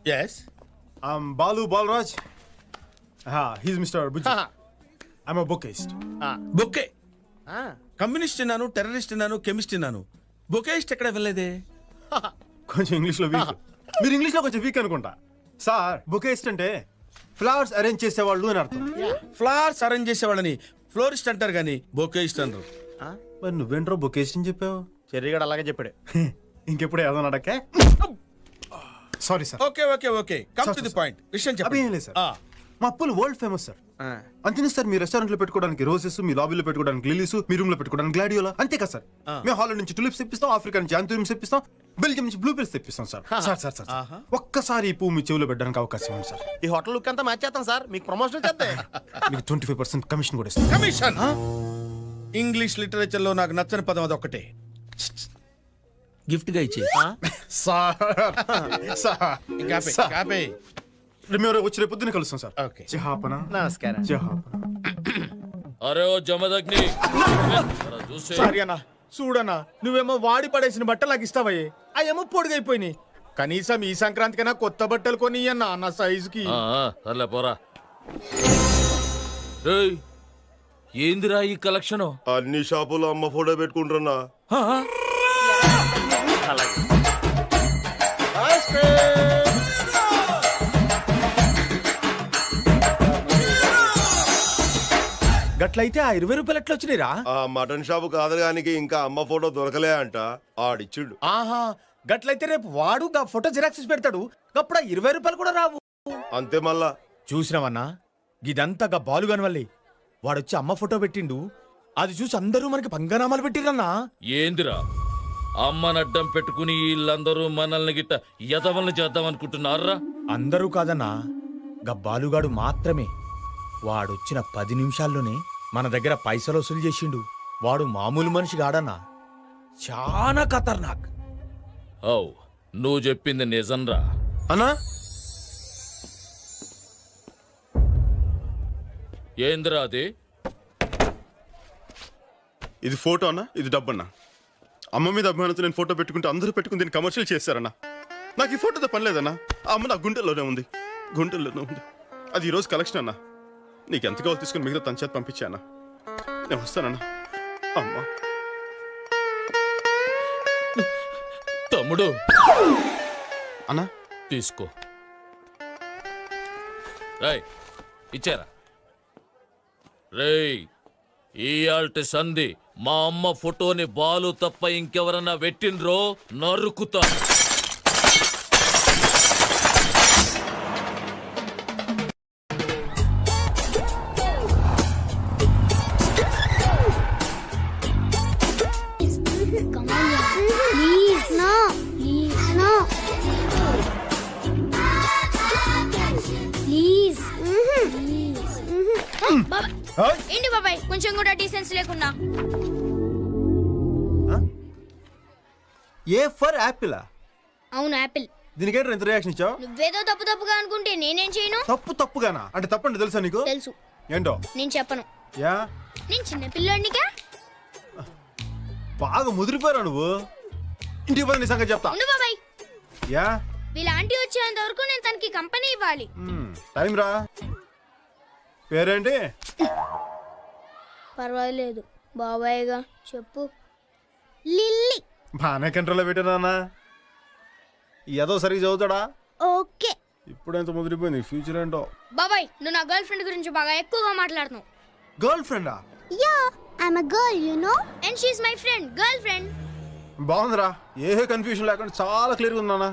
Yes Balu Balraj. He's Mr. Bujji. I'm a bookist. Bouquet communist అన్నాను, terrorist అన్నాను, chemist అన్నాను, బొకేస్ట్ ఎక్కడ వెళ్ళలేదే. కొంచెం ఇంగ్లీష్లో వీక్. మీరు ఇంగ్లీష్లో కొంచెం వీక్ అనుకుంటా. సార్ బొకేస్ట్ అంటే ఫ్లవర్స్ అరేంజ్ చేసేవాళ్ళు అని అర్థం. ఫ్లవర్స్ అరేంజ్ చేసేవాళ్ళని ఫ్లోరిస్ట్ అంటారు కానీ బొకేస్ట్ అనరు. మరి నువ్వేంట్రో బొకేస్ట్ అని చెప్పావు? చెర్రిగాడు అలాగే చెప్పాడు. ఇంకెప్పుడు ఏదో అడక్కే. Sorry sir. Okay okay okay come to the point. విషయం అవి ఏం చెప్పండి. లేదు సార్. మా అప్పులు వరల్డ్ ఫేమస్ సార్. అంతేనా సార్? మీ రెస్టారెంట్ లో పెట్టుకోవడానికి రోజెస్, మీ లాబీలో పెట్టుకోవడానికి లిలీస్, మీ రూమ్ లో పెట్టుకోవడానికి గ్లాడియోలా, అంతే కదా సార్? మేము హాల్ నుంచి టులిప్స్ తెప్పిస్తాం, ఆఫ్రికా నుంచి యాంథూరియంస్ తెప్పిస్తాం, బెల్జియం నుంచి బ్లూ పిల్స్ తెప్పిస్తాం సార్. సార్ సార్ సార్ ఒక్కసారి ఈ పువ్వు మీ చెవిలో పెట్టడానికి అవకాశం ఉంది సార్. ఈ హోటల్ లుక్ అంతా మ్యాచ్ చేస్తాం సార్, మీకు ప్రమోషన్ చేస్తే మీకు 25% కమిషన్ కూడా ఇస్తాం. కమిషన్. ఇంగ్లీష్ లిటరేచర్ లో నాకు నచ్చని పదం అది ఒక్కటే. గిఫ్ట్ గా ఇచ్చే సార్ మేము వచ్చి రేపు పొద్దున్న కలుస్తాం సార్. ఓకే. జహాపన. నమస్కారం. జహాపన. అరే ఓ జమదగ్ని సారీ అన్న, చూడన్నా నువ్వేమో వాడి పడేసిన బట్టలు నాకు ఇస్తావయ్యే, అవేమో పొడిగైపోయినాయి. కనీసం ఈ సంక్రాంతికైనా కొత్త బట్టలు కొని అన్న నా సైజుకి. సర్లే పోరా. రేయ్, ఏందిరా ఈ కలెక్షన్? అన్ని షాపులో అమ్మ ఫోటో పెట్టుకుంటున్నా. గట్లయితే ఆ 20 రూపాయలు ఎట్లా వచ్చినాయిరా? ఆ మటన్ షాపు కాదగానికి ఇంకా అమ్మ ఫోటో దొరకలే అంట, ఆడిచ్చిండు. ఆహా, గట్లయితే రేపు వాడు గా ఫోటో జిరాక్స్ పెడతాడు, అప్పుడు ఆ 20 రూపాయలు కూడా రావు. అంతే మళ్ళా. చూసినావన్నా, ఇదంతా గా బాలుగాని వల్లే. వాడొచ్చి అమ్మ ఫోటో పెట్టిండు, అది చూసి అందరూ మనకి పంగనామాలు పెట్టిరన్నా. ఏందిరా అమ్మనడ్డం పెట్టుకుని వీళ్ళందరూ మనల్ని గిట్ట యదవల్ని చేద్దాం అనుకుంటున్నారా? అందరూ కాదన్నా, గా బాలుగాడు మాత్రమే. వాడొచ్చిన 10 నిమిషాల్లోనే మన దగ్గర పైసలు వసూలు చేసిండు. వాడు మామూలు మనిషి కాడన్నా, చాలా ఖతర్నాక్. ఓ, నువ్వు చెప్పింది నిజంరా? అన్నా ఏందిరా అది? ఇది ఫోటో అన్నా, ఇది డబ్బు అన్నా. అమ్మ మీద అభిమానంతో నేను ఫోటో పెట్టుకుంటే అందరూ పెట్టుకుని దీన్ని కమర్షియల్ చేశారన్నా. నాకు ఈ ఫోటోతో పని లేదన్నా. ఆ అమ్మ నా గుంటెల్లోనే ఉంది, గుంటెల్లోనే ఉంది. అది ఈరోజు కలెక్షన్ అన్నా. నీకు ఎంత కావాలి తీసుకుని మిగతా తన చేత పంపించానా? నేను వస్తానన్నా. అమ్మా తమ్ముడు అన్నా తీసుకో. రేయ్, ఇచ్చారా? రేయ్, ఇయాల్టి సంధి మా అమ్మ ఫోటోని బాలు తప్ప ఇంకెవరన్నా పెట్టిండ్రో నరుకుతా. ఏంటి బాబాయ్ కొంచెం కూడా డీసెన్స్ లేకుండా? A for Apple? అవును యాపిల్. దీనికేంటి ఎంత రియాక్షన్ ఇచ్చావు? నువ్వేదో తప్పు తప్పుగా అనుకుంటే నేనేం చేయను. తప్పుగానా? అంటే తప్పండి తెలుసా నీకు? తెలుసు. ఏంటో? నేను చెప్పను. యా, నేను చిన్న పిల్లాడినిగా. బాగా ముదిరిపోయారా నువ్వు. ఇంటికి పోయి నీ సంగతి చెప్తా. ఉండు బాబాయ్. యా, వీళ్ళ ఆంటీ వచ్చేంత వరకు నేను తనకి కంపెనీ ఇవ్వాలి. టైం రా. పేరేంటి? పర్వాలేదు బాబాయ్గా చెప్పు. లిల్లీ. బాగానే కంట్రోల్లో పెట్టానా? ఏదో సరిగ్గా చదువుతాడా? ఓకే. ఇప్పుడెంత ముదిరిపోయింది, ఫ్యూచర్ ఏంటో. బాబాయ్ నువ్వు నా గర్ల్ ఫ్రెండ్ గురించి బాగా ఎక్కువగా మాట్లాడుతున్నావు. గర్ల్ ఫ్రెండా? Yeah, I'm a girl you know and she is my friend, girl friend. బాగుందిరా, ఏ కన్ఫ్యూజన్ లేకుండా చాలా క్లియర్గా ఉందానా.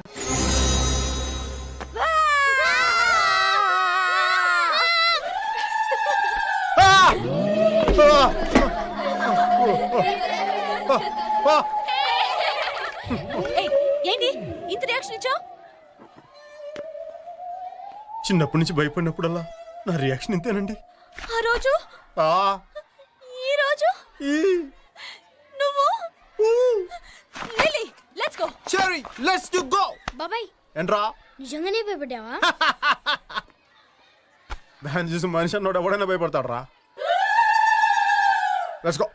ఏంటి ఇంత రియాక్షన్ ఇచ్చావు? చిన్నప్పటి నుంచి భయపడినప్పుడల్లా నా రియాక్షన్ ఇంతేనండి. ఆ రోజు, ఈ రోజు నువ్వు lily, let's go. Cherry, let's do go. బాబాయ్ ఏంట్రా నిజంగానే భయపడ్డావా? దాన్ని చూసి మనిషి అన్నోడు ఎవడైనా భయపడతాడు రా. Let's go.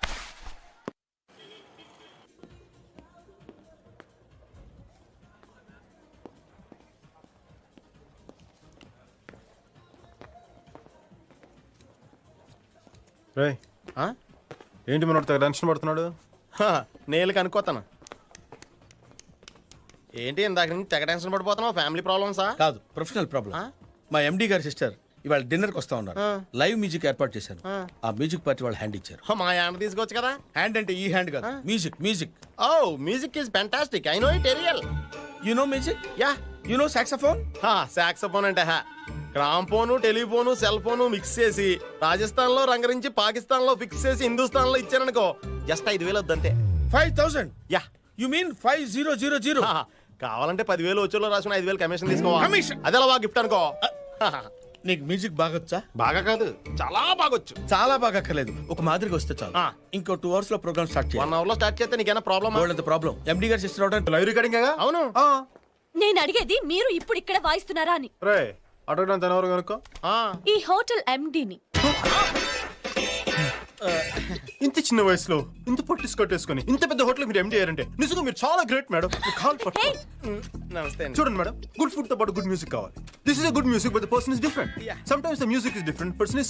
రే ఏంటి మన టెన్షన్ పడుతున్నాడు? నేను కనుక్కోతాను. ఏంటి ఇందాక నుంచి తెగ టెన్షన్ పడిపోతున్నావు? ఫ్యామిలీ ప్రాబ్లమ్సా? కాదు, ప్రొఫెషనల్ ప్రాబ్లం. మా ఎండి గారి సిస్టర్ ఇవాళ డిన్నర్కి వస్తా ఉన్నారు. లైవ్ మ్యూజిక్ ఏర్పాటు చేశాను. ఆ మ్యూజిక్ పార్టీ వాళ్ళు హ్యాండ్ ఇచ్చారు. మా హ్యాండ్ తీసుకోవచ్చు కదా. హ్యాండ్ అంటే ఈ హ్యాండ్ కాదు, music music. Oh music is fantastic. I know it aerial. You know music? Yeah. You know saxophone? Saxophone అంటే gramophone, telephone, cell phone mix చేసి రాజస్థాన్ లో రంగరించి పాకిస్తాన్ లో ఫిక్స్ చేసి హిందుస్థాన్ లో ఇచ్చారనుకో జస్ట్ 5,000 వద్దంతే. 5,000? యా. You mean 5000? కావాలంటే 10,000 వచ్చేలో రాసిన 5,000 కమిషన్ తీసుకోవాలి. Commission? అదేలా బాగా గిఫ్ట్ అనుకో. నీకు మ్యూజిక్ బాగొచ్చా? బాగా కాదు, చాలా బాగొచ్చు. చాలా బాగా అక్కర్లేదు, ఒక మాదిరిగా వస్తే చాలు. ఇంకో 2 hours లో ప్రోగ్రామ్ స్టార్ట్ 1 చేయాలి. hour లో స్టార్ట్ చేస్తే నీకేనా ప్రాబ్లమ్? ప్రాబ్లం ఎండి గారి సిస్టర్ అవడానికి లైవ్ రికార్డింగ్ అవును. నేను అడిగేది మీరు ఇప్పుడు ఇక్కడ వాయిస్తున్నారా అని. రే అడగడానికి ఎవరు కనుక్కో. ఈ హోటల్ ఎండిని. ఇంత చిన్న వయసులో ఇంత పొట్టి స్కర్ట్ వేసుకొని ఇంత పెద్ద హోటల్ మీరు ఎండి అయ్యారంటే నిజంగా మీరు చాలా గ్రేట్ మేడం. నమస్తే అండి. చూడండి మేడం, గుడ్ ఫుడ్ తో పాటు గుడ్ మ్యూజిక్ కావాలి. This is a good music but the person is different. Sometimes the music is different, person is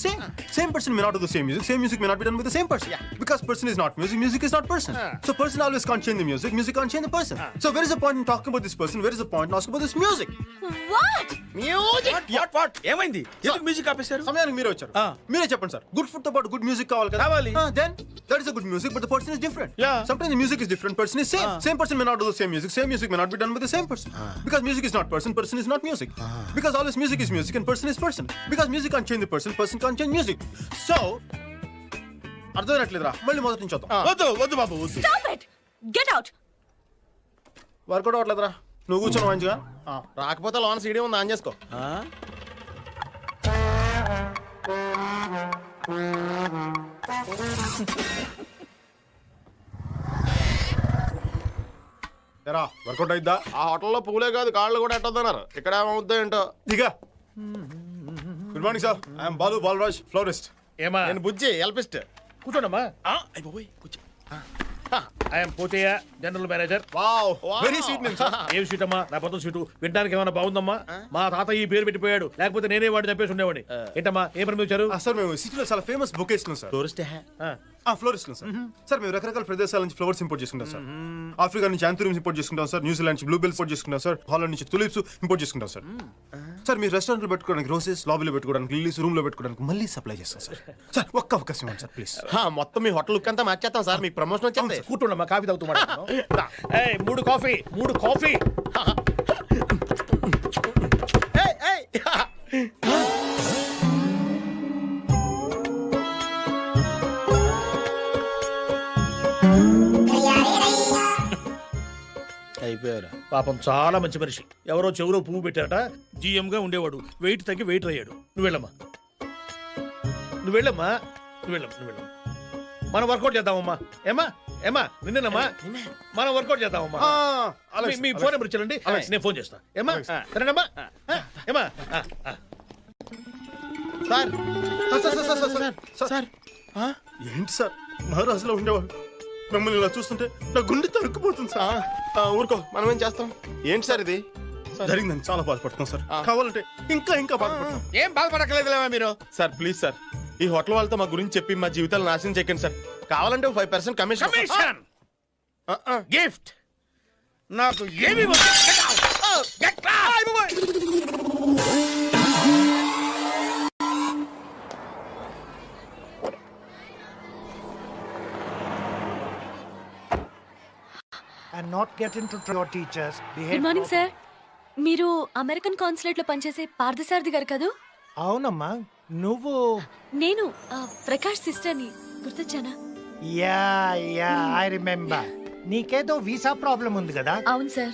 same person may not do the same music may not be done with the same person. Because person is not music is not person. So person always can't change the music can't change the person. So where is the point in talking about this person? Where is the point in asking about this music? What? What ఏమైంది? ఎందుకు music ఆపేశారు? సమయానికి మీరే వచ్చారు. మీరే చెప్పండి sir, good food తో పాటు గుడ్ మ్యూజిక్ కావాలి కదా. కావాలి. Then that is a good music but the person is different. Yeah. Sometimes the music is different, person is same person may not do the same music may not be done with the same person. Because music is not person is not music. Because always music is music and person is person. Because music can't change the person can't change music. So అర్థమైనట్లేదురా, మళ్ళీ మొదటి నుంచి వద్దాం. వద్దు బాబు వద్దు. Stop it. Get out. Workout అవ్వట్లేదురా, నువ్వు కూర్చొని మంచిగా. రాకపోతే లోన్ సీడీ ఉంది, ఆన్ చేసుకో. వర్కౌట్ అయిద్దా? ఆ హోటల్లో పూలే కాదు కాళ్ళు కూడా ఎట్టొద్దన్నారు. ఇక్కడ ఏమవుద్దో ఏంటో. దిగా. Good morning sir, I'm Balu Balaraj, florist. ఏమా? నేను బుజ్జి ఎల్పిస్ట్. కూర్చోండమ్మా. కూర్చో. I'm Pothaiah, general manager. Wow, very sweet name sir. ఏం సీట్ అమ్మా? నా పొద్దు సీటు వినడానికి ఏమైనా బాగుందమ్మా? మా తాత ఈ పేరు పెట్టిపోయాడు, లేకపోతే నేనే వాడిని చంపేసి ఉండేవాడిని. ఏంటమ్మా ఏ పని మీద వచ్చారు? సార్ మేము సిటీలో చాలా famous bouquets sir. Tourist florist sir. Sir మేము రకరకాల ప్రదేశాల నుంచి ఫ్లవర్స్ ఇంపోర్ట్ చేసుకుంటాం సార్. ఆఫ్రికా నుంచి యాంథూరియంస్ ఇంపోర్ట్ చేసుకుంటాం సార్. న్యూజిలాండ్ నుంచి బ్లూబెల్స్ ఇంపోర్ట్ చేసుకుంటాం సార్. హాలండ్ నుంచి తులిప్స్ ఇంపోర్ట్ చేసుకుంటాం సార్. సార్ మీరు రెస్టారెంట్ లో పెట్టుకోవడానికి రోసెస్, లాబీలో పెట్టుకోవడానికి లిల్లీస్, రూమ్ లో పెట్టుకోవడానికి మళ్ళీ సప్లై చేస్తాం సార్. సార్ ఒక్క అవకాశం ఇవ్వండి సార్ ప్లీజ్. మొత్తం మీ హోటల్ లుక్ అంతా మార్చేస్తాం సార్. మీకు ప్రమోషన్ వచ్చింది. కూర్చోండమ్మా, కాఫీ తాగుతూ మాట్లాడుతున్నాం. 3 కాఫీ. అయిపోయారా? పాపం చాలా మంచి మనిషి. ఎవరో చెవులో పువ్వు పెట్టారట, GM గా ఉండేవాడు. వెయిట్ తగ్గి వెయిట్ అయ్యాడు. నువ్వు వెళ్ళమ్మా. మనం వర్కౌట్ చేద్దామమ్మా. ఏమా నిన్నేనమ్మా, మనం వర్కౌట్ చేద్దామమ్మా. మీ ఫోన్ నెంబర్ ఇచ్చారండి, నేను ఫోన్ చేస్తా. ఏమా సరేనమ్మా? ఏమా సార్ ఏంటి సార్, మహారాజులో ఉండేవాడు మిమ్మల్ని ఇలా చూస్తుంటే నా గుండె తరుక్కుపోతుంది సార్. ఊరుకో, మనం ఏం చేస్తాం. ఏంటి సార్ ఇది? జరిగిందని చాలా బాధపడుతున్నాం సార్. కావాలంటే ఇంకా బాధపడతాం. ఏం బాధపడక్కర్లేదులేవా మీరు. సార్ ప్లీజ్ సార్, ఈ హోటల్ వాళ్ళతో మా గురించి చెప్పి మా జీవితాలు నాశనం చేయకండి సార్. కావాలంటే 5% కమిషన్. గిఫ్ట్ నాకు ఏమి and not get into your teachers. Good morning sir. మీరు అమెరికన్ కాన్సులేట్ లో పనిచేసే పార్థసారథి గారు కదూ? అవునమ్మా, నువ్వు? నేను ప్రకాష్ సిస్టర్ని. గుర్తొచ్చానా? Yeah I remember. నీకేదో వీసా ప్రాబ్లం ఉంది కదా? అవును సార్,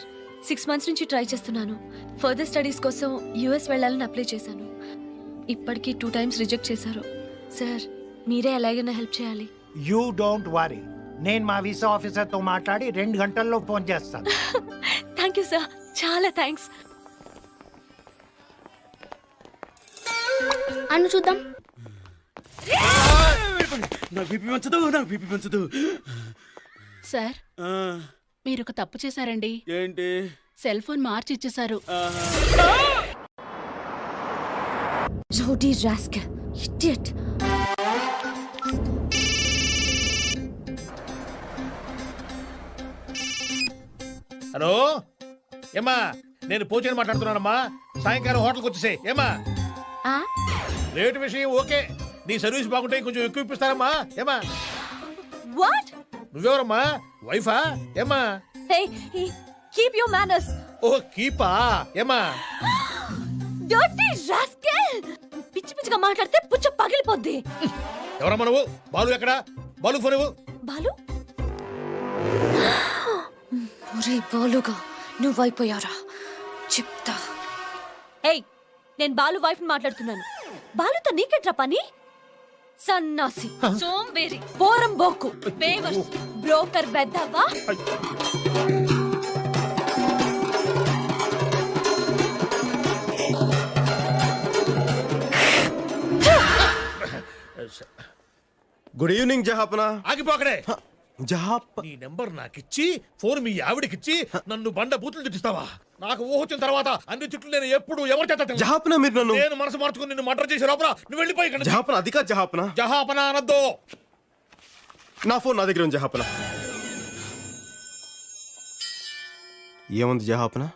6 months నుంచి ట్రై చేస్తున్నాను. ఫర్దర్ స్టడీస్ కోసం US వెళ్ళాలని అప్లై చేశాను. ఇప్పటికీ 2 times రిజెక్ట్ చేశారు. సార్ మీరే ఎలాగైనా హెల్ప్ చేయాలి. యూ డోంట్ వరీ, నేను మా వీసా ఆఫీసర్ తో మాట్లాడి 2 గంటల్లో ఫోన్ చేస్తాను. థ్యాంక్ యూ సార్, చాలా థ్యాంక్స్. అను చూద్దాం. నాకు బీపీ పెంచదు. సార్ మీరు ఒక తప్పు చేశారండి. ఏంటి? సెల్ ఫోన్ మార్చి ఇచ్చేశారు. Rowdy rascal, idiot. హలో ఏమా నేను పోచని మాట్లాడుతున్నానమ్మా. సాయంకాలం హోటల్కి వచ్చేసే ఏమా. రేటు విషయం ఓకే, నీ సర్వీస్ బాగుంటే కొంచెం ఎక్కువ ఇప్పిస్తారమ్మా ఏమా. వాట్? నువ్వెవరమ్మా, వైఫా ఏమా? హే, కీప్ యువర్ మేనర్స్. ఓ కీపా ఏమా. డర్టీ రాస్కెల్, పిచ్చి పిచ్చిగా మాట్లాడితే పుచ్చ పగిలిపోద్ది. ఎవరమ్మా నువ్వు? బాలు ఎక్కడ? బాలు ఫోన్ ఇవ్వు. బాలు? ఒరే బాలుగా నువ్వైపోయారా చెప్తా. ఏయ్, నేను బాలు వైఫ్ మాట్లాడుతున్నాను. బాలుతో నీకెట్రా పని? సన్నాసి, సోంబేరి, పోరం బోకు, బేవర్స్, బ్రోకర్ బెద్దవ్వా. గుడ్ ఈవినింగ్ జహాపనా. ఆగిపోకడే. జహాప్ నీ నెంబర్ నాకిచ్చి ఫోన్ మీ ఆవిడకిచ్చి నన్ను బండ బూతులు తిట్టిస్తావా? నాకు ఊహ వచ్చిన తర్వాత అన్ని చుట్టూ నేను ఎప్పుడు ఎవరి చేత తినను. జహాపనా మీరు నన్ను. నేను మనసు మార్చుకుని నిన్ను మర్డర్ చేసే లోపల నువ్వు వెళ్ళిపోయి ఇక్కడ నుంచి. జహాపనా అది కాదు జహాపనా. జహాపనా అనద్దు. నా ఫోన్ నా దగ్గర ఉంది జహాపనా. ఏముంది జహాపనా?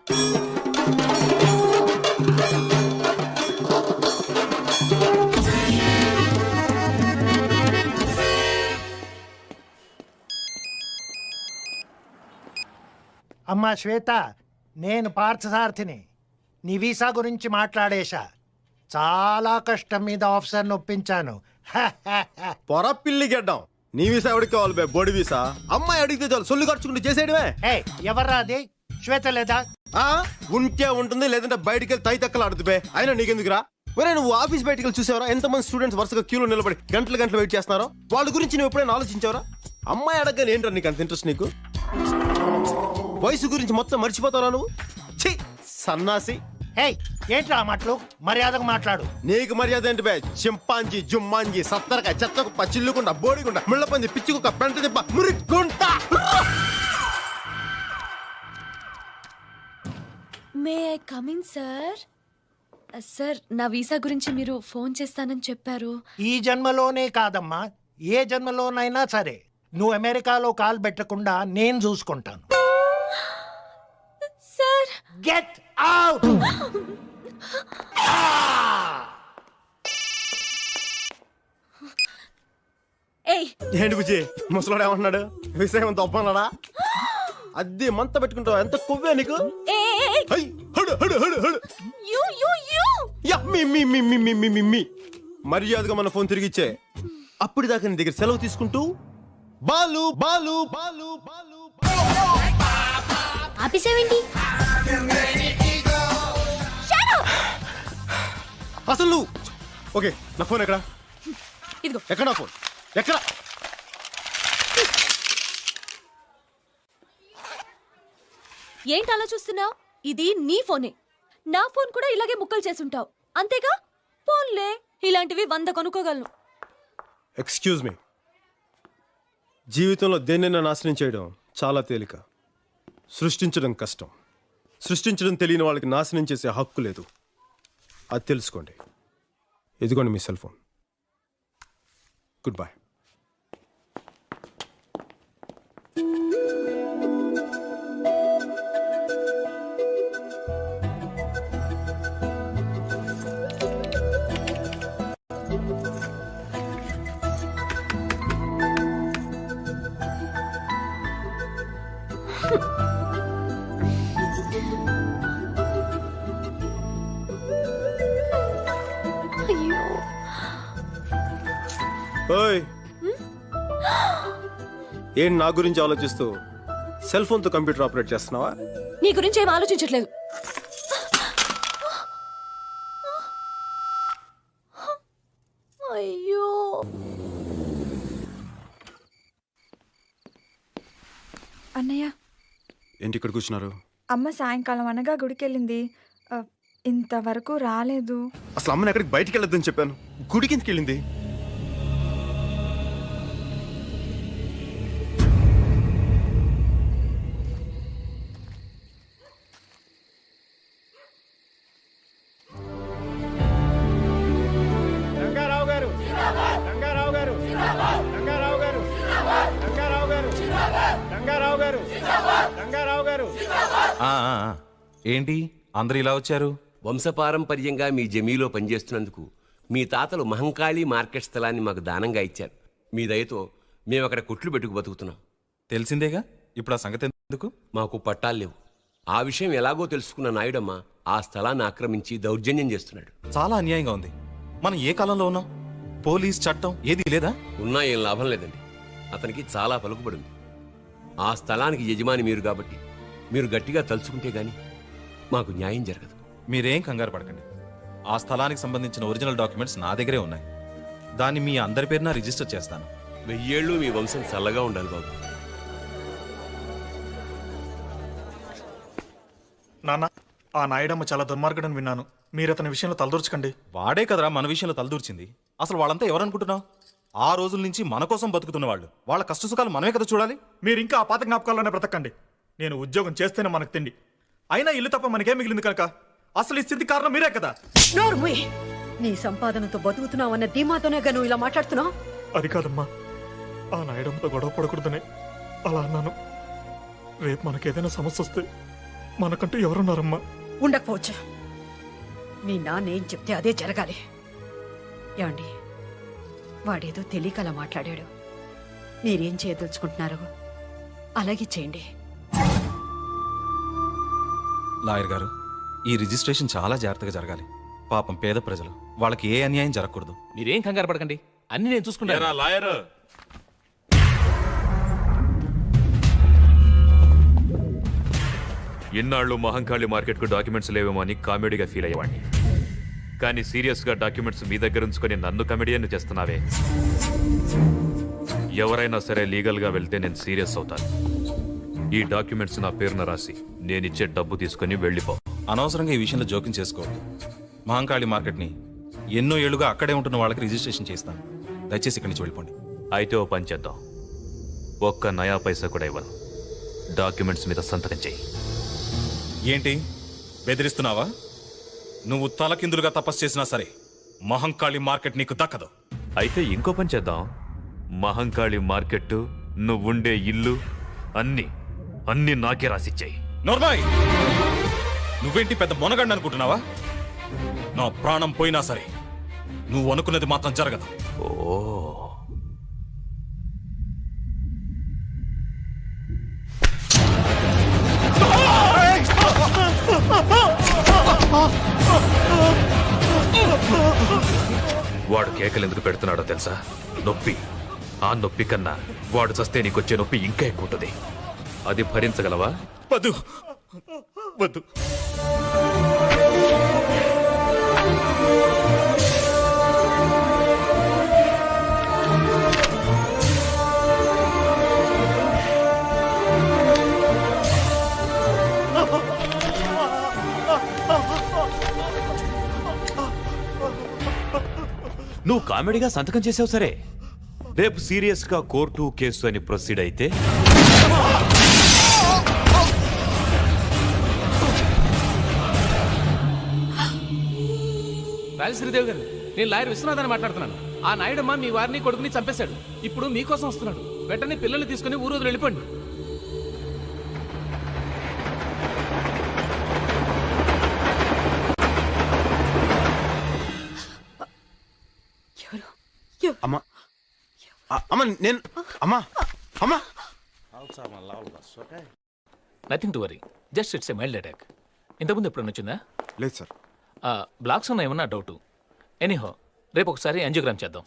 అమ్మా శ్వేత, నేను పార్థసారథిని. నీ వీసా గురించి మాట్లాడేశా. చాలా కష్టం మీద ఆఫీసర్ని ఒప్పించాను. పొర పిల్లి గడ్డం. నీ వీసా ఎవరికి కావాలి బే? బోడి వీసా. అమ్మాయి అడిగితే చాలు సొల్లు ఖర్చుకుంటూ చేసేయడమే. హే, ఎవర్రా అది? శ్వేత లేదా? ఆ ఉంటే ఉంటుంది, లేదంటే బయటికి వెళ్ళి తై తక్కలు ఆడుతు బే. అయినా నీకెందుకురా? ఒరే నువ్వు ఆఫీస్ బయటికి వెళ్ళి చూసావరా ఎంతమంది స్టూడెంట్స్ వరుసగా క్యూలో నిలబడి గంటలు గంటలు వెయిట్ చేస్తున్నారో? వాళ్ళ గురించి నువ్వు ఎప్పుడైనా ఆలోచించావరా? అమ్మాయి అడగని ఏంటో నీకు అంత ఇంట్రెస్ట్? నీకు వయసు గురించి మొత్తం మర్చిపోతావా నువ్వు? ఛీ సన్నాసి. హే, ఏంట్రా ఆ మాటలు? మర్యాదగా మాట్లాడు. నీకు మర్యాద ఏంటి బే? చింపాంజీ, జుమ్మాంజీ, సత్తరకాయ, చెత్తకుప్ప, చిల్లుకుండ, బోడిగుండ, ముళ్ళపంది, పిచ్చికుక్క, పెంట దిబ్బ, మురిగుంట. May I come in sir? Sir, నా వీసా గురించి మీరు ఫోన్ చేస్తానని చెప్పారు. ఈ జన్మలోనే కాదమ్మా, ఏ జన్మలోనైనా సరే నువ్వు అమెరికాలో కాలు పెట్టకుండా నేను చూసుకుంటాను. Sir, get out. ఏయ్, ఏంటి బుజ్జి ముసలాడు ఏమంటున్నాడు? విషయం తప్పన్నాడా? అద్దె మంత పెట్టుకుంటావు. ఎంత కొవ్వే నీకు? హై, హడు, హడు, హడు, హడు. యా, మీ, మీ, మీ, మీ, మీ, మీ, మీ, మీ. మర్యాదగా మన ఫోన్ తిరిగిచ్చే. అప్పటిదాకా నీ దగ్గర సెలవు తీసుకుంటూ బాలు బాలు బాలు బాలు ఆపేసావేంటి? అసలు నువ్వు ఓకే. నా ఫోన్ ఎక్కడ? ఇదిగో. ఎక్కడ నా ఫోన్? ఎక్కడ? ఏంటి అలా చూస్తున్నావు? ఇది నీ ఫోనే. నా ఫోన్ కూడా ఇలాగే ముక్కలు చేసుంటావు అంతేగా? ఫోన్లే, ఇలాంటివి 100 కొనుక్కోగలను. Excuse me. జీవితంలో దేన్నైనా నాశనం చేయడం చాలా తేలిక, సృష్టించడం కష్టం. సృష్టించడం తెలియని వాళ్ళకి నాశనం చేసే హక్కు లేదు. అది తెలుసుకోండి. ఇదిగోండి మీ సెల్ ఫోన్. Good bye. ఓయ్, ఏం నా గురించి ఆలోచిస్తూ సెల్ ఫోన్తో కంప్యూటర్ ఆపరేట్ చేస్తున్నావా? నీ గురించి ఏం ఆలోచించట్లేదు. అయ్యో, అన్నయ్య, ఏంటి ఇక్కడ కూర్చున్నారు? అమ్మ సాయంకాలం అనగా గుడికెళ్ళింది. ఇంతవరకు రాలేదు. అసలు అమ్మని ఎక్కడికి బయటికి వెళ్ళొద్దని చెప్పాను. గుడికి ఎందుకు వెళ్ళింది? రంగారావు గారు, రంగారావు గారు, రంగారావు గారు, రంగారావు గారు, రంగారావు గారు, రంగారావు గారు, ఏంటి అందరు ఇలా వచ్చారు? వంశపారంపర్యంగా మీ జమీలో పనిచేస్తున్నందుకు మీ తాతలు మహంకాళి మార్కెట్ స్థలాన్ని మాకు దానంగా ఇచ్చారు. మీ దయతో మేము అక్కడ కొట్లు పెట్టుకు బతుకుతున్నాం. తెలిసిందేగా, ఇప్పుడు ఆ సంగతి ఎందుకు? మాకు పట్టాలు లేవు. ఆ విషయం ఎలాగో తెలుసుకున్న నాయుడమ్మ ఆ స్థలాన్ని ఆక్రమించి దౌర్జన్యం చేస్తున్నాడు. చాలా అన్యాయంగా ఉంది. మనం ఏ కాలంలో ఉన్నాం? పోలీస్ చట్టం ఏది లేదా? ఉన్నా ఏం లాభం లేదండి. అతనికి చాలా పలుకుబడి ఉంది. ఆ స్థలానికి యజమాని మీరు కాబట్టి మీరు గట్టిగా తలుచుకుంటే గాని మాకు న్యాయం జరగదు. మీరేం కంగారు పడకండి. ఆ స్థలానికి సంబంధించిన ఒరిజినల్ డాక్యుమెంట్స్ నా దగ్గరే ఉన్నాయి. దాన్ని మీ అందరి పేరున రిజిస్టర్ చేస్తాను. 1000 ఏళ్ళు మీ వంశం చల్లగా ఉండాలి బాబు. నాన్న, ఆ నాయుడమ్మ చాలా దుర్మార్గుడని విన్నాను. మీరు అతని విషయంలో తలదూర్చకండి. వాడే కదరా మన విషయంలో తలదూర్చింది. అసలు వాళ్ళంతా ఎవరనుకుంటున్నావు? ఆ రోజుల నుంచి మన కోసం బతుకుతున్న వాళ్ళు. వాళ్ళ కష్టసుఖాలు మనమే కదా చూడాలి. మీరు ఇంకా ఆ పాత జ్ఞాపకాల్లోనే బ్రతకండి. నేను ఉద్యోగం చేస్తేనే మనకు తిండి. అయినా ఇల్లు తప్ప మనకేం మిగిలింది కనుక అసలు ఈ స్థితి కారణం మీరే కదా. నీ సంపాదనతో బతుకుతున్నావన్న ధీమాతోనే నువ్వు ఇలా మాట్లాడుతున్నావు. అది కాదమ్మా, ఆ నాయుడమ్మతో గొడవ పడకూడదనే అలా అన్నాను. రేపు మనకేదైనా సమస్య వస్తే మనకంటూ ఎవరున్నారమ్మా? ఉండకపోవచ్చు. మీ నాన్న ఏం చెప్తే అదే జరగాలి. ఏమండి, వాడేదో తెలియక అలా మాట్లాడాడు. మీరేం చేయదలుచుకుంటున్నారో అలాగే చేయండి. లాయర్ గారు, ఈ రిజిస్ట్రేషన్ చాలా జాగ్రత్తగా జరగాలి. పాపం పేద ప్రజలు, వాళ్ళకి ఏ అన్యాయం జరగకూడదు. మీరేం కంగారు పడకండి, అన్ని నేను చూసుకుంటాను. లాయర్, ఇన్నాళ్ళు మహంకాళి మార్కెట్కు డాక్యుమెంట్స్ లేవేమో అని కామెడీగా ఫీల్ అయ్యేవాడిని. కానీ సీరియస్గా డాక్యుమెంట్స్ మీ దగ్గర ఉంచుకొని నన్ను కమెడియన్ చేస్తున్నావే. ఎవరైనా సరే లీగల్గా వెళ్తే నేను సీరియస్ అవుతాను. ఈ డాక్యుమెంట్స్ నా పేరున రాసి నేనిచ్చే డబ్బు తీసుకుని వెళ్ళిపో. అనవసరంగా ఈ విషయంలో జోక్యం చేసుకోవద్దు. మహంకాళి మార్కెట్ని ఎన్నో ఏళ్లుగా అక్కడే ఉంటున్న వాళ్ళకి రిజిస్ట్రేషన్ చేస్తాను. దయచేసి ఇక్కడి నుంచి వెళ్ళిపోండి. అయితే ఓ పని చేద్దాం, ఒక్క నయా పైసా కూడా ఇవ్వను. డాక్యుమెంట్స్ మీద సంతకం చెయ్యి. ఏంటి బెదిరిస్తున్నావా? నువ్వు తలకిందులుగా తపస్సు చేసినా సరే మహంకాళి మార్కెట్ నీకు దక్కదు. అయితే ఇంకో పని చేద్దాం, మహంకాళి మార్కెట్, నువ్వుండే ఇల్లు అన్ని నాకే రాసిచ్చాయి. నోర్మాయ్, నువ్వేంటి పెద్ద మొనగండి అనుకుంటున్నావా? నా ప్రాణం పోయినా సరే నువ్వు అనుకున్నది మాత్రం జరగదు. ఓ, వాడు కేకలు ఎందుకు పెడుతున్నాడో తెలుసా? నొప్పి. ఆ నొప్పి కన్నా వాడు చస్తే నీకొచ్చే నొప్పి ఇంకా ఎక్కువ ఉంటుంది. అది భరించగలవా? వద్దు వద్దు. నువ్వు కామెడీగా సంతకం చేసావు సరే, రేపు సీరియస్ గా కోర్టు కేసు అని ప్రొసీడ్ అయితే రాజశ్రీదేవి గారు, నేను లాయర్ విశ్వనాథ్ అని మాట్లాడుతున్నాను. ఆ నాయుడమ్మ మీ వారిని కొడుకుని చంపేశాడు. ఇప్పుడు మీకోసం వస్తున్నాడు. వెంటనే పిల్లల్ని తీసుకుని ఊరు వదిలి వెళ్ళిపోండి. అమ్మా అమ్మా నేను అమ్మా అమ్మా nothing to worry, just it's a mild attack. ఇంతకుముందు ఎప్పుడు వచ్చిందా? లేదు సార్. బ్లాక్స్ ఉన్న ఏమన్నా డౌట్? ఎనీహో, రేపు ఒకసారి యాంజియోగ్రామ్ చేద్దాం.